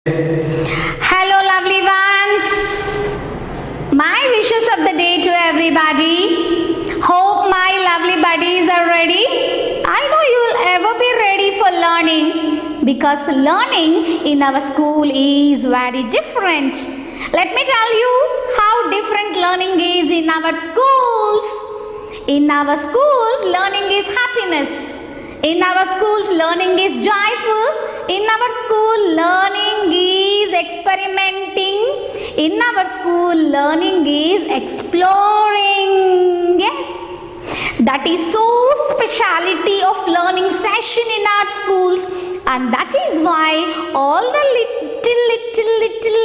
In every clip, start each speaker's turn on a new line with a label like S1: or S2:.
S1: Hello, lovely ones. My wishes of the day to everybody. Hope my lovely buddies are ready. I know you will ever be ready for learning because learning in our school is very different. Let me tell you how different learning is in our schools. In our schools, learning is happiness. In our schools, learning is joyful. In our school, learning is experimenting. In our school, learning is exploring. Yes, that is so speciality of learning session in our schools, and that is why all the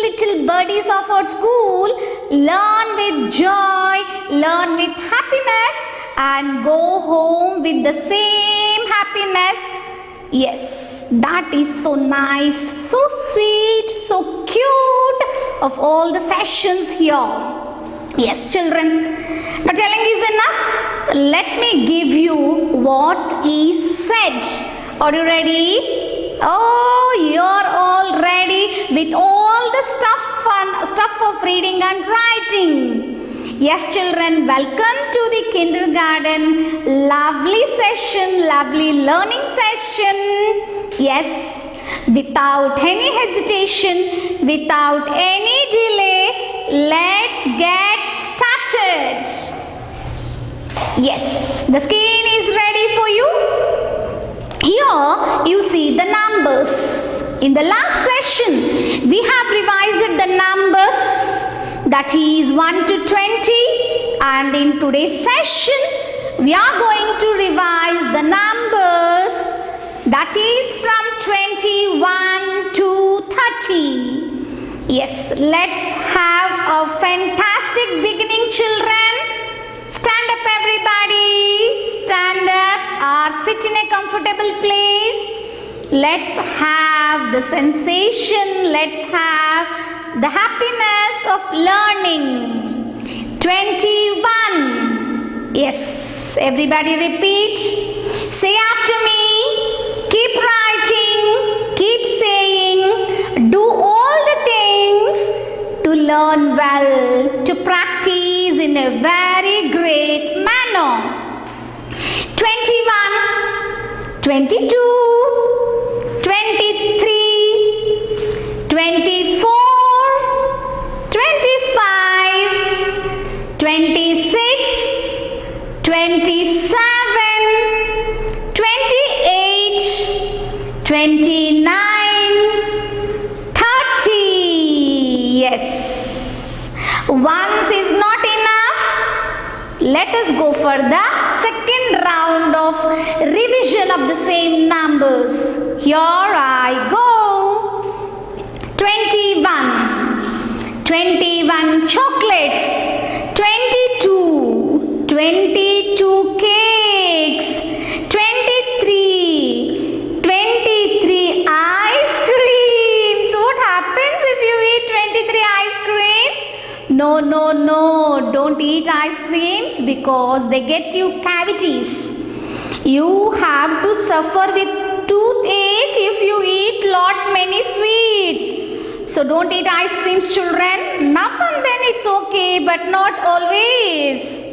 S1: little birdies of our school learn with joy, learn with happiness, and go home with the same happiness. Yes, that is so nice, so sweet, so cute of all the sessions here. Yes, children, now telling is enough. Let me give you what is said. Are you ready? Oh, you're all ready with all the stuff of reading and writing. Yes, children, welcome to the kindergarten. Lovely session, lovely learning session. Yes, without any hesitation, without any delay, let's get started. Yes, the screen is ready for you. Here you see the numbers. In the last session, we have revised the numbers, that is 1 to 20, and in today's session we are going to revise the numbers, that is from 21 to 30. Yes, let's have a fantastic beginning, children. Stand up, everybody. Stand up or sit in a comfortable place. Let's have the sensation, let's have the happiness of learning. 21. Yes, everybody repeat. Say after me. Keep writing, keep saying, do all the things to learn well, to practice in a very great manner. 21, 22, 23, 24, 25, 26, 27, 28, 29, 30. Yes. Once is not enough. Let us go for the second round of revision of the same numbers. Here I go. 21 chocolates, 22 cakes, 23 ice creams. What happens if you eat 23 ice creams? No, don't eat ice creams because they get you cavities. You have to suffer with toothache if you eat many sweets. So don't eat ice creams, children. Now and then it's okay, but not always.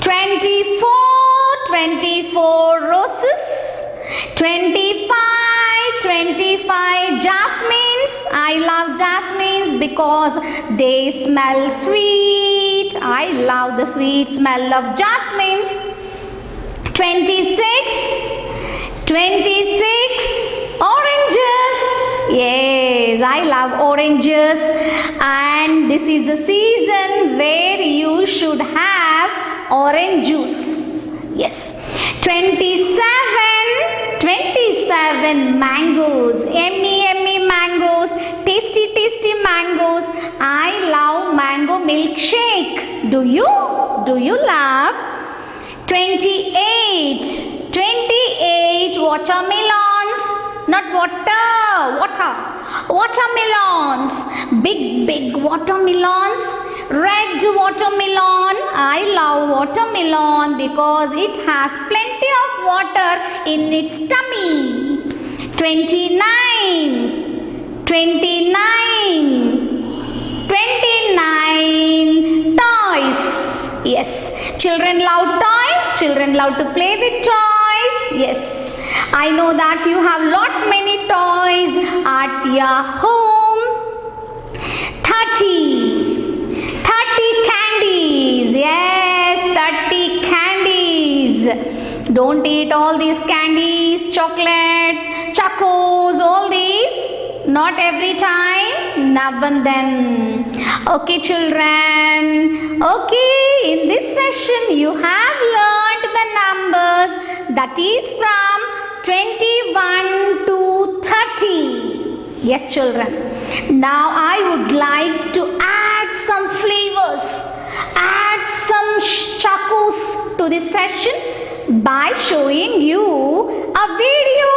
S1: 24 roses, 25 jasmines. I love jasmines because they smell sweet. I love the sweet smell of jasmines. 26 oranges. Yes, I love oranges, and this is the season where you should have orange juice. Yes. 27 mangoes, yummy mangoes, tasty mangoes. I love mango milkshake. Do you love? 28 watermelons, not watermelons, big watermelons, red watermelon. I love watermelon because it has plenty of water in its tummy. 29 29. 29 toys. Yes, children love toys. Children love to play with toys. Yes, I know that you have lot many toys at your home. 30. 30 candies. Yes, 30 candies. Don't eat all these candies, chocolates, chocos, all these. Not every time, now and then. Okay, children. Okay, in this session you have learnt the numbers, that is from 21 to 30. Yes, children. Now I would like to add some flavors, add some chocos to this session by showing you a video.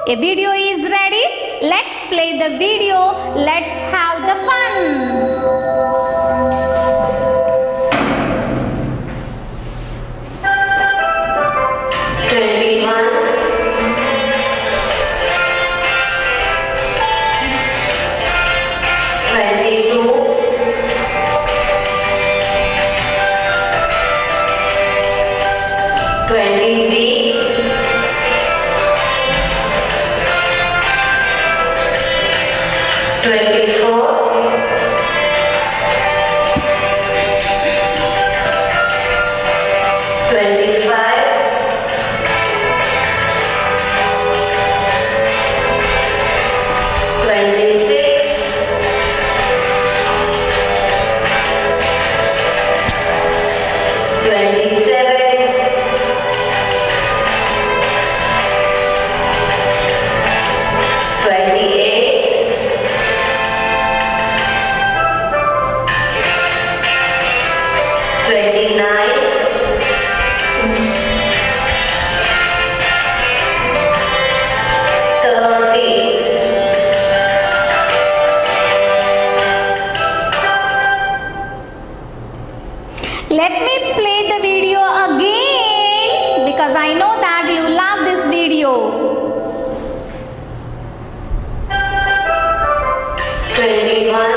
S1: A video is ready. Let's play the video. Let's have the fun.
S2: 21, 22, 23, 24, 25, 26, 27, 28, 29, 30.
S1: Let me play the video again because I know that you love this video.
S2: 21,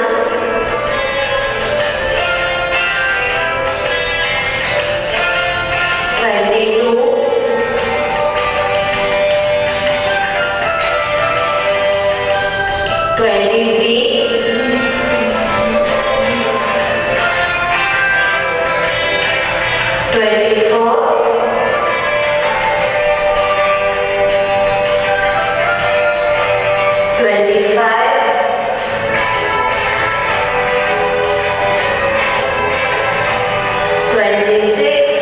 S2: 22, 23, 24, 25, 26,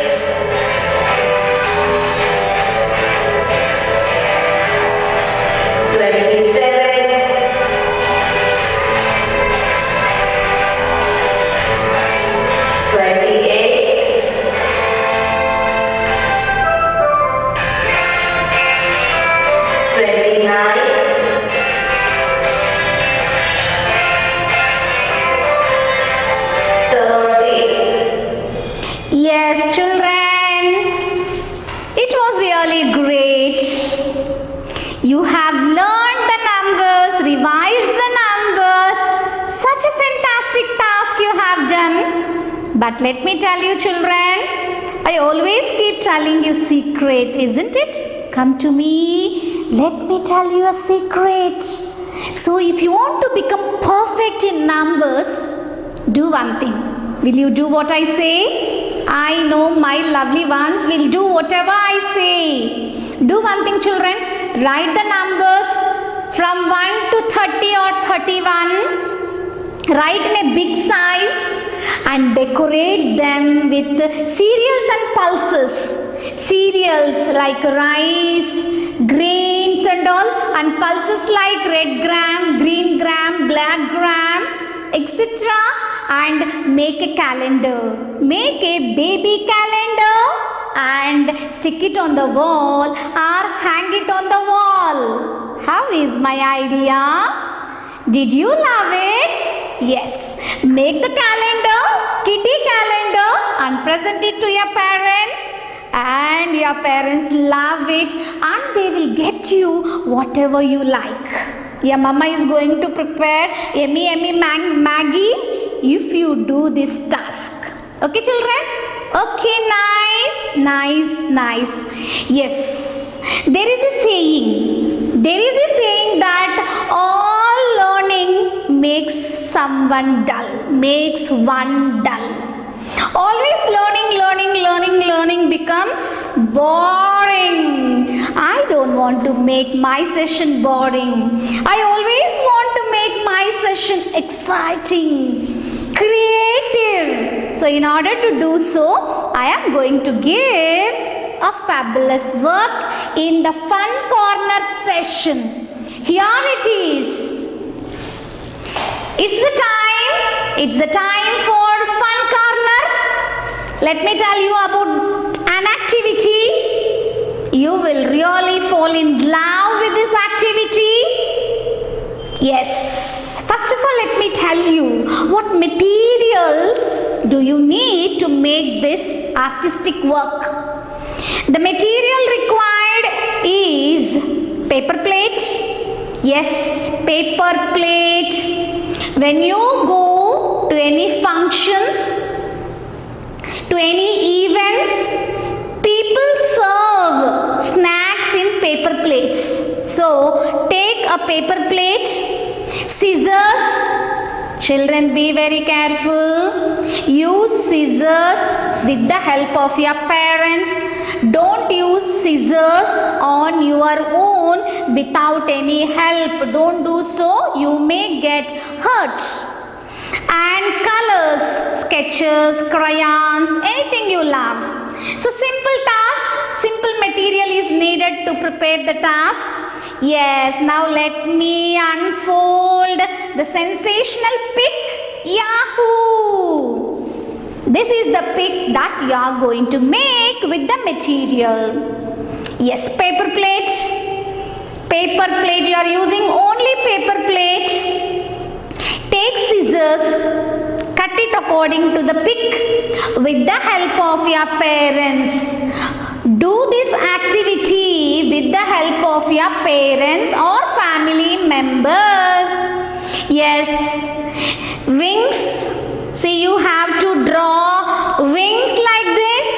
S1: You have learned the numbers, revised the numbers. Such a fantastic task you have done. But let me tell you, children, I always keep telling you secret, isn't it? Come to me. Let me tell you a secret. So if you want to become perfect in numbers, do one thing. Will you do what I say? I know my lovely ones will do whatever I say. Do one thing, children. Write the numbers from 1 to 30 or 31. Write in a big size and decorate them with cereals and pulses. Cereals like rice, grains and all, and pulses like red gram, green gram, black gram, etc. And make a calendar. Make a baby calendar and stick it on the wall or hang it on the wall. How is my idea? Did you love it? Yes. Make the calendar, kitty calendar, and present it to your parents. And your parents love it and they will get you whatever you like. Your mama is going to prepare yummy Maggie if you do this task. Okay, children? Okay, nice. Yes, there is a saying that all learning makes someone dull, makes one dull. Always learning becomes boring. I don't want to make my session boring. I always want to make my session exciting, creative. So in order to do so, I am going to give a fabulous work in the fun corner session. Here it is. It's the time for fun corner. Let me tell you about an activity. You will really fall in love with this activity. Yes. First of all, let me tell you what materials do you need to make this artistic work. The material required is paper plate. Yes, paper plate. When you go to any functions, to any events, people serve snacks in paper plates. So, take a paper plate, scissors. Children, be very careful. Use scissors with the help of your parents. Don't use scissors on your own without any help. Don't do so. You may get hurt. And colors, sketches, crayons, anything you love. So simple task, simple material is needed to prepare the task. Yes, now let me unfold the sensational pic. Yahoo! This is the pic that you are going to make with the material. Yes, paper plate. Paper plate, you are using only paper plate. Take scissors, cut it according to the pic with the help of your parents. Do this activity with the help of your parents or family members. Yes, wings. See, you have to draw wings like this.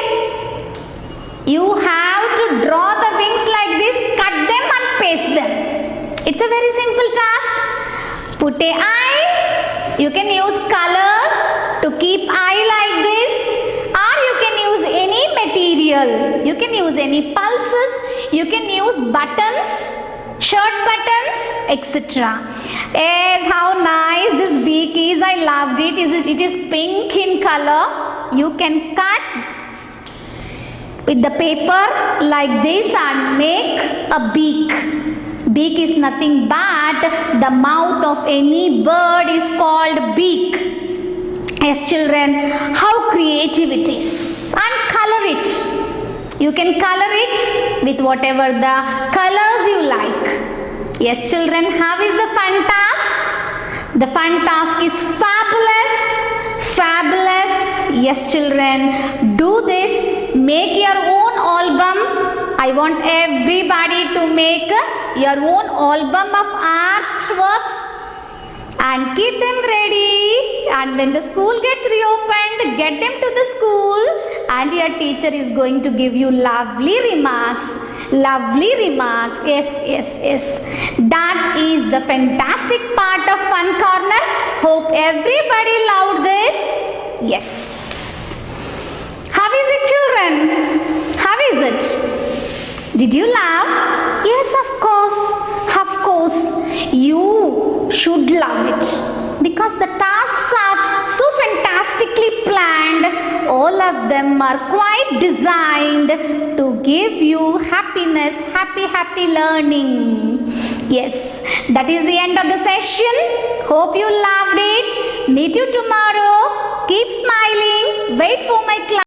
S1: You have to draw the wings like this, cut them and paste them. It's a very simple task. Put an eye. You can use colors to keep eye like this, or you can use any material. You can use any pulses. You can use buttons, shirt buttons, etc. Yes, how nice this beak is. I loved it. It is pink in color. You can cut with the paper like this and make a beak. Beak is nothing but the mouth of any bird is called beak. Yes, children, how creative it is. And color it. You can color it with whatever the colors you like. Yes, children, how is the fun task? The fun task is fabulous. Fabulous. Yes, children, do this. Make your own album. I want everybody to make your own album of artworks and keep them ready. And when the school gets reopened, get them to the school and your teacher is going to give you lovely remarks. Lovely remarks. Yes. That is the fantastic part of Fun Corner. Hope everybody loved this. Yes. How is it, children? How is it? Did you laugh? Yes, of course. Of course. You should love it. Because the tasks are so fantastically planned. All of them are quite designed to give you happiness, happy learning. Yes, that is the end of the session. Hope you loved it. Meet you tomorrow. Keep smiling. Wait for my class.